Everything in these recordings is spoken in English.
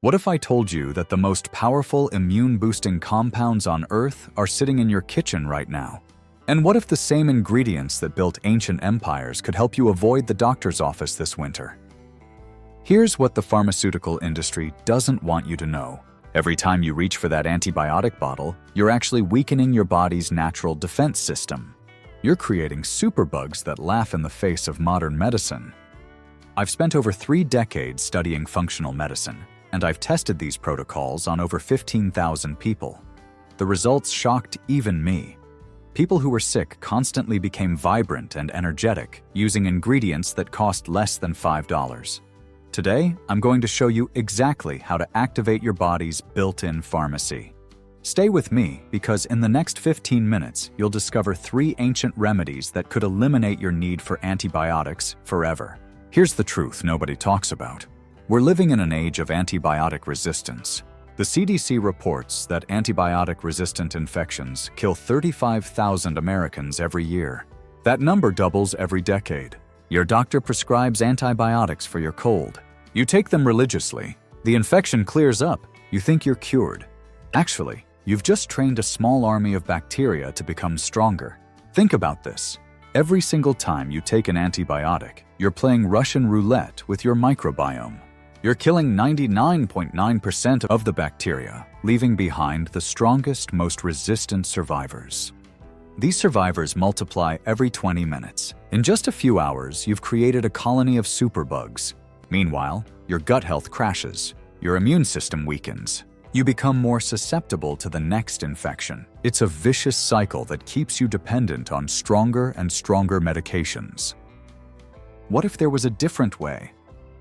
What if I told you that the most powerful immune-boosting compounds on Earth are sitting in your kitchen right now? And what if the same ingredients that built ancient empires could help you avoid the doctor's office this winter? Here's what the pharmaceutical industry doesn't want you to know. Every time you reach for that antibiotic bottle, you're actually weakening your body's natural defense system. You're creating superbugs that laugh in the face of modern medicine. I've spent over 3 decades studying functional medicine, and I've tested these protocols on over 15,000 people. The results shocked even me. People who were sick constantly became vibrant and energetic using ingredients that cost less than $5. Today, I'm going to show you exactly how to activate your body's built-in pharmacy. Stay with me because in the next 15 minutes, you'll discover 3 ancient remedies that could eliminate your need for antibiotics forever. Here's the truth nobody talks about. We're living in an age of antibiotic resistance. The CDC reports that antibiotic-resistant infections kill 35,000 Americans every year. That number doubles every decade. Your doctor prescribes antibiotics for your cold. You take them religiously. The infection clears up. You think you're cured. Actually, you've just trained a small army of bacteria to become stronger. Think about this. Every single time you take an antibiotic, you're playing Russian roulette with your microbiome. You're killing 99.9% of the bacteria, leaving behind the strongest, most resistant survivors. These survivors multiply every 20 minutes. In just a few hours, you've created a colony of superbugs. Meanwhile, your gut health crashes. Your immune system weakens. You become more susceptible to the next infection. It's a vicious cycle that keeps you dependent on stronger and stronger medications. What if there was a different way?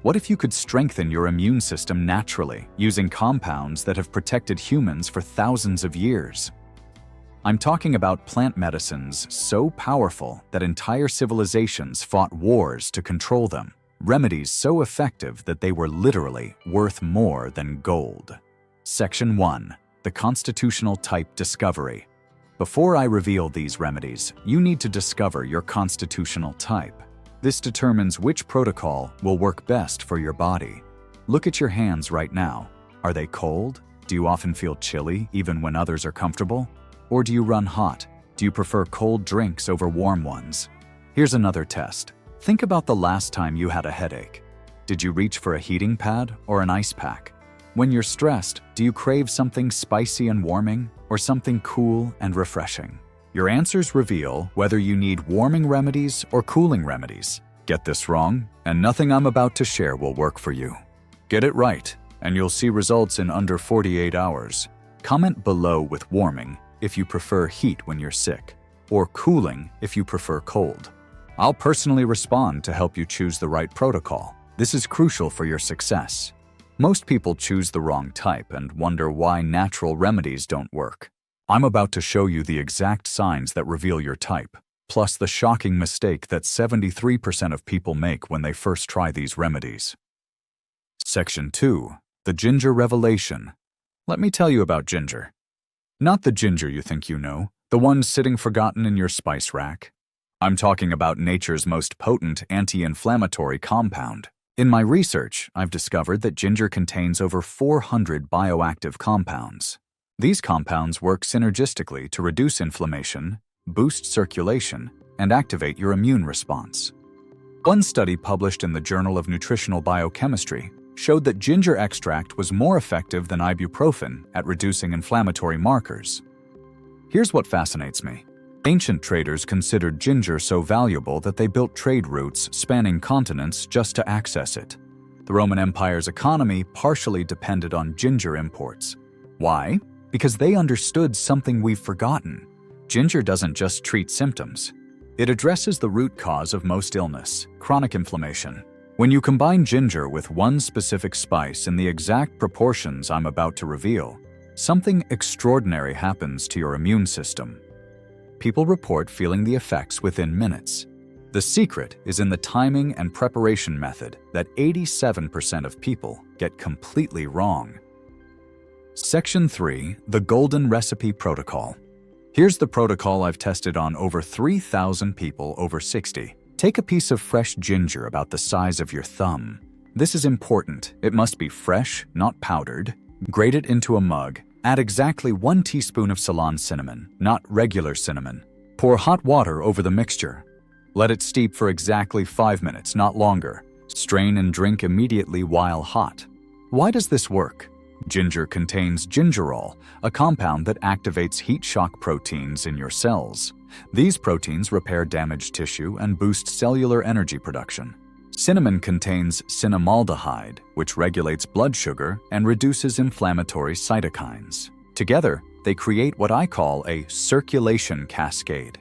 What if you could strengthen your immune system naturally, using compounds that have protected humans for thousands of years? I'm talking about plant medicines so powerful that entire civilizations fought wars to control them. Remedies so effective that they were literally worth more than gold. Section 1. The Constitutional Type Discovery. Before I reveal these remedies, you need to discover your constitutional type. This determines which protocol will work best for your body. Look at your hands right now. Are they cold? Do you often feel chilly even when others are comfortable? Or do you run hot? Do you prefer cold drinks over warm ones? Here's another test. Think about the last time you had a headache. Did you reach for a heating pad or an ice pack? When you're stressed, do you crave something spicy and warming or something cool and refreshing? Your answers reveal whether you need warming remedies or cooling remedies. Get this wrong, and nothing I'm about to share will work for you. Get it right, and you'll see results in under 48 hours. Comment below with warming if you prefer heat when you're sick, or cooling if you prefer cold. I'll personally respond to help you choose the right protocol. This is crucial for your success. Most people choose the wrong type and wonder why natural remedies don't work. I'm about to show you the exact signs that reveal your type, plus the shocking mistake that 73% of people make when they first try these remedies. Section 2. The Ginger Revelation. Let me tell you about ginger. Not the ginger you think you know, the one sitting forgotten in your spice rack. I'm talking about nature's most potent anti-inflammatory compound. In my research, I've discovered that ginger contains over 400 bioactive compounds. These compounds work synergistically to reduce inflammation, boost circulation, and activate your immune response. One study published in the Journal of Nutritional Biochemistry showed that ginger extract was more effective than ibuprofen at reducing inflammatory markers. Here's what fascinates me. Ancient traders considered ginger so valuable that they built trade routes spanning continents just to access it. The Roman Empire's economy partially depended on ginger imports. Why? Because they understood something we've forgotten. Ginger doesn't just treat symptoms. It addresses the root cause of most illness, chronic inflammation. When you combine ginger with one specific spice in the exact proportions I'm about to reveal, something extraordinary happens to your immune system. People report feeling the effects within minutes. The secret is in the timing and preparation method that 87% of people get completely wrong. Section 3. The Golden Recipe Protocol. Here's the protocol I've tested on over 3,000 people over 60. Take a piece of fresh ginger about the size of your thumb. This is important. It must be fresh, not powdered. Grate it into a mug. Add exactly 1 teaspoon of Ceylon cinnamon, not regular cinnamon. Pour hot water over the mixture. Let it steep for exactly 5 minutes, not longer. Strain and drink immediately while hot. Why does this work? Ginger contains gingerol, a compound that activates heat shock proteins in your cells. These proteins repair damaged tissue and boost cellular energy production. Cinnamon contains cinnamaldehyde, which regulates blood sugar and reduces inflammatory cytokines. Together, they create what I call a circulation cascade.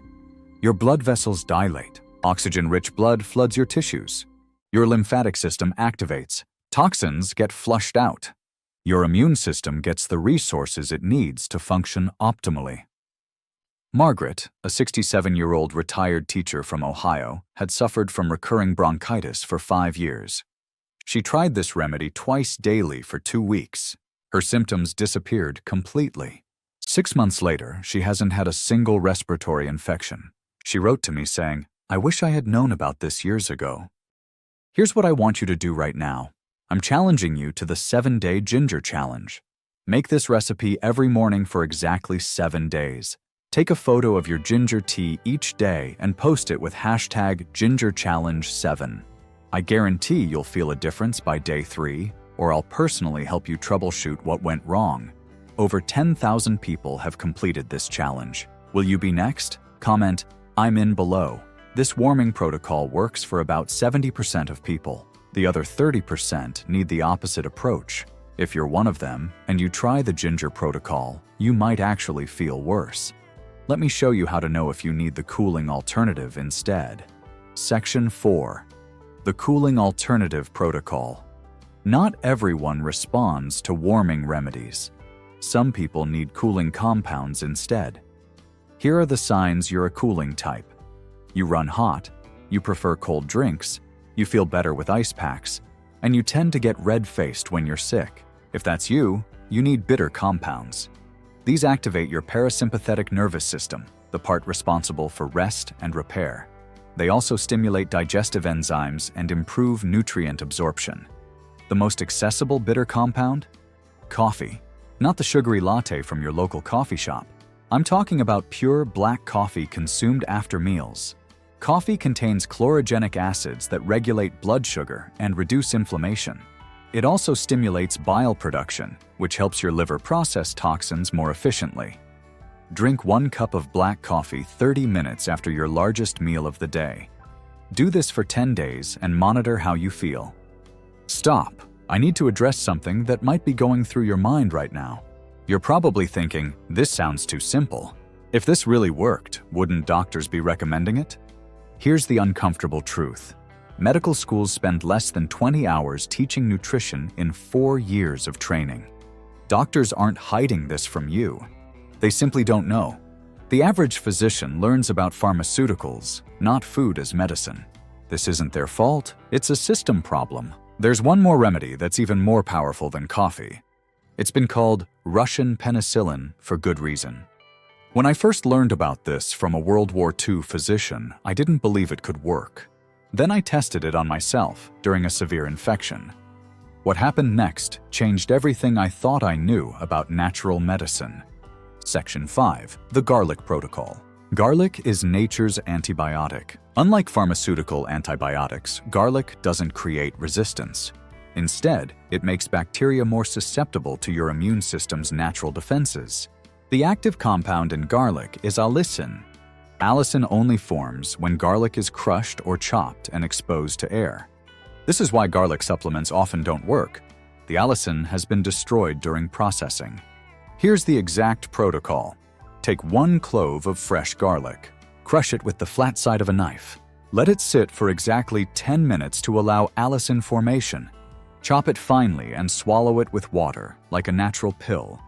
Your blood vessels dilate. Oxygen-rich blood floods your tissues. Your lymphatic system activates. Toxins get flushed out. Your immune system gets the resources it needs to function optimally. Margaret, a 67-year-old retired teacher from Ohio, had suffered from recurring bronchitis for 5 years. She tried this remedy twice daily for 2 weeks. Her symptoms disappeared completely. 6 months later, she hasn't had a single respiratory infection. She wrote to me saying, "I wish I had known about this years ago." Here's what I want you to do right now. I'm challenging you to the 7-day ginger challenge. Make this recipe every morning for exactly 7 days. Take a photo of your ginger tea each day and post it with hashtag #GingerChallenge7. I guarantee you'll feel a difference by day 3, or I'll personally help you troubleshoot what went wrong. Over 10,000 people have completed this challenge. Will you be next? Comment, "I'm in" below. This warming protocol works for about 70% of people. The other 30% need the opposite approach. If you're one of them and you try the ginger protocol, you might actually feel worse. Let me show you how to know if you need the cooling alternative instead. Section 4. The cooling alternative protocol. Not everyone responds to warming remedies. Some people need cooling compounds instead. Here are the signs you're a cooling type. You run hot, you prefer cold drinks, you feel better with ice packs, and you tend to get red-faced when you're sick. If that's you, you need bitter compounds. These activate your parasympathetic nervous system, the part responsible for rest and repair. They also stimulate digestive enzymes and improve nutrient absorption. The most accessible bitter compound? Coffee. Not the sugary latte from your local coffee shop. I'm talking about pure black coffee consumed after meals. Coffee contains chlorogenic acids that regulate blood sugar and reduce inflammation. It also stimulates bile production, which helps your liver process toxins more efficiently. Drink 1 cup of black coffee 30 minutes after your largest meal of the day. Do this for 10 days and monitor how you feel. Stop. I need to address something that might be going through your mind right now. You're probably thinking, this sounds too simple. If this really worked, wouldn't doctors be recommending it? Here's the uncomfortable truth. Medical schools spend less than 20 hours teaching nutrition in 4 years of training. Doctors aren't hiding this from you. They simply don't know. The average physician learns about pharmaceuticals, not food as medicine. This isn't their fault, it's a system problem. There's one more remedy that's even more powerful than coffee. It's been called Russian penicillin for good reason. When I first learned about this from a World War II physician, I didn't believe it could work. Then I tested it on myself during a severe infection. What happened next changed everything I thought I knew about natural medicine. Section 5. The Garlic Protocol. Garlic is nature's antibiotic. Unlike pharmaceutical antibiotics, garlic doesn't create resistance. Instead, it makes bacteria more susceptible to your immune system's natural defenses. The active compound in garlic is allicin. Allicin only forms when garlic is crushed or chopped and exposed to air. This is why garlic supplements often don't work. The allicin has been destroyed during processing. Here's the exact protocol. Take 1 clove of fresh garlic. Crush it with the flat side of a knife. Let it sit for exactly 10 minutes to allow allicin formation. Chop it finely and swallow it with water, like a natural pill.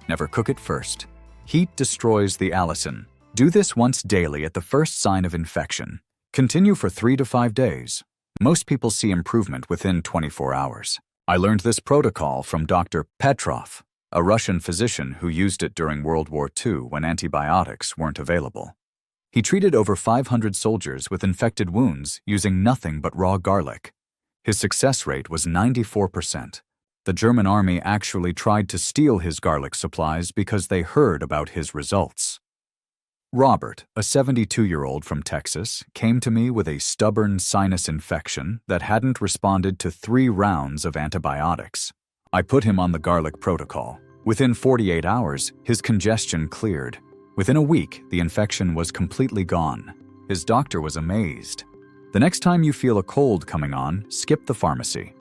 Never cook it first. Heat destroys the allicin. Do this once daily at the first sign of infection. Continue for 3 to 5 days. Most people see improvement within 24 hours. I learned this protocol from Dr. Petrov, a Russian physician who used it during World War II when antibiotics weren't available. He treated over 500 soldiers with infected wounds using nothing but raw garlic. His success rate was 94%. The German army actually tried to steal his garlic supplies because they heard about his results. Robert, a 72-year-old from Texas, came to me with a stubborn sinus infection that hadn't responded to 3 rounds of antibiotics. I put him on the garlic protocol. Within 48 hours, his congestion cleared. Within a week, the infection was completely gone. His doctor was amazed. The next time you feel a cold coming on, skip the pharmacy.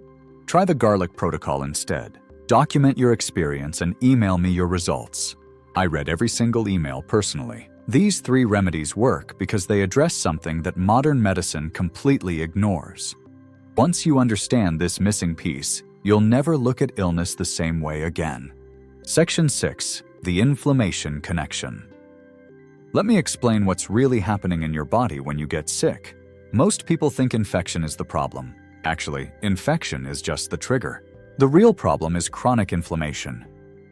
Try the garlic protocol instead. Document your experience and email me your results. I read every single email personally. These 3 remedies work because they address something that modern medicine completely ignores. Once you understand this missing piece, you'll never look at illness the same way again. Section 6. The inflammation connection. Let me explain what's really happening in your body when you get sick. Most people think infection is the problem. Actually, infection is just the trigger. The real problem is chronic inflammation.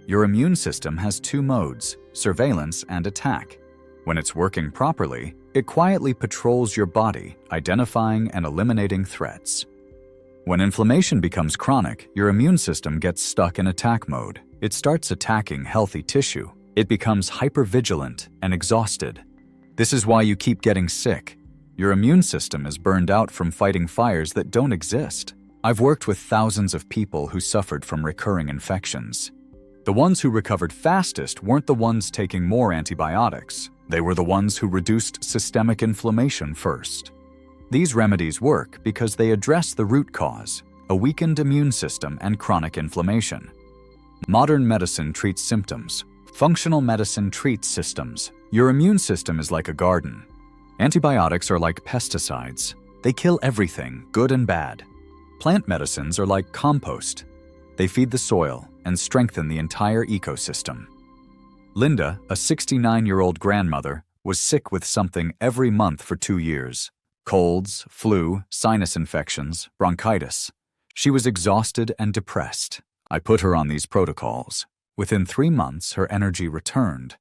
Your immune system has 2 modes, surveillance and attack. When it's working properly, it quietly patrols your body, identifying and eliminating threats. When inflammation becomes chronic, your immune system gets stuck in attack mode. It starts attacking healthy tissue. It becomes hypervigilant and exhausted. This is why you keep getting sick. Your immune system is burned out from fighting fires that don't exist. I've worked with thousands of people who suffered from recurring infections. The ones who recovered fastest weren't the ones taking more antibiotics. They were the ones who reduced systemic inflammation first. These remedies work because they address the root cause, a weakened immune system and chronic inflammation. Modern medicine treats symptoms. Functional medicine treats systems. Your immune system is like a garden. Antibiotics are like pesticides. They kill everything, good and bad. Plant medicines are like compost. They feed the soil and strengthen the entire ecosystem. Linda, a 69-year-old grandmother, was sick with something every month for 2 years. Colds, flu, sinus infections, bronchitis. She was exhausted and depressed. I put her on these protocols. Within 3 months, her energy returned.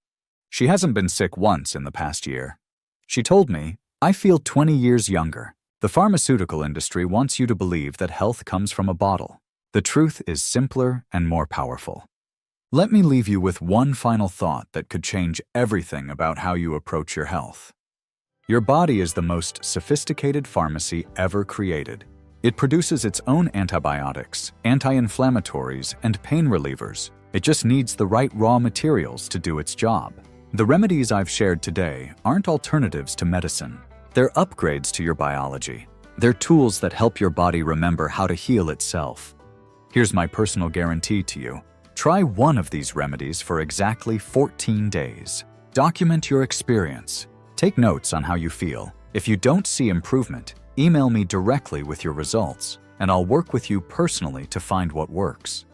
She hasn't been sick once in the past year. She told me, "I feel 20 years younger." The pharmaceutical industry wants you to believe that health comes from a bottle. The truth is simpler and more powerful. Let me leave you with one final thought that could change everything about how you approach your health. Your body is the most sophisticated pharmacy ever created. It produces its own antibiotics, anti-inflammatories, and pain relievers. It just needs the right raw materials to do its job. The remedies I've shared today aren't alternatives to medicine. They're upgrades to your biology. They're tools that help your body remember how to heal itself. Here's my personal guarantee to you. Try one of these remedies for exactly 14 days. Document your experience. Take notes on how you feel. If you don't see improvement, email me directly with your results, and I'll work with you personally to find what works.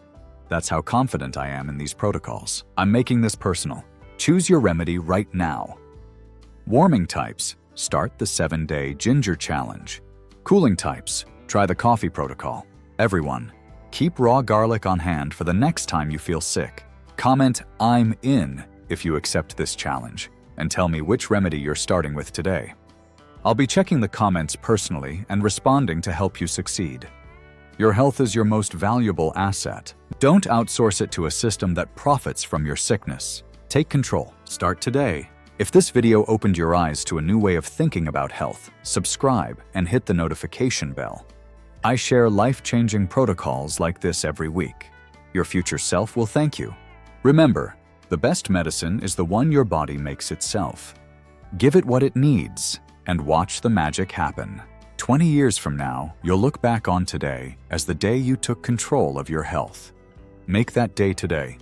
That's how confident I am in these protocols. I'm making this personal. Choose your remedy right now. Warming types, start the 7-day ginger challenge. Cooling types, try the coffee protocol. Everyone, keep raw garlic on hand for the next time you feel sick. Comment "I'm in" if you accept this challenge, and tell me which remedy you're starting with today. I'll be checking the comments personally and responding to help you succeed. Your health is your most valuable asset. Don't outsource it to a system that profits from your sickness. Take control. Start today. If this video opened your eyes to a new way of thinking about health, subscribe and hit the notification bell. I share life-changing protocols like this every week. Your future self will thank you. Remember, the best medicine is the one your body makes itself. Give it what it needs and watch the magic happen. 20 years from now, you'll look back on today as the day you took control of your health. Make that day today.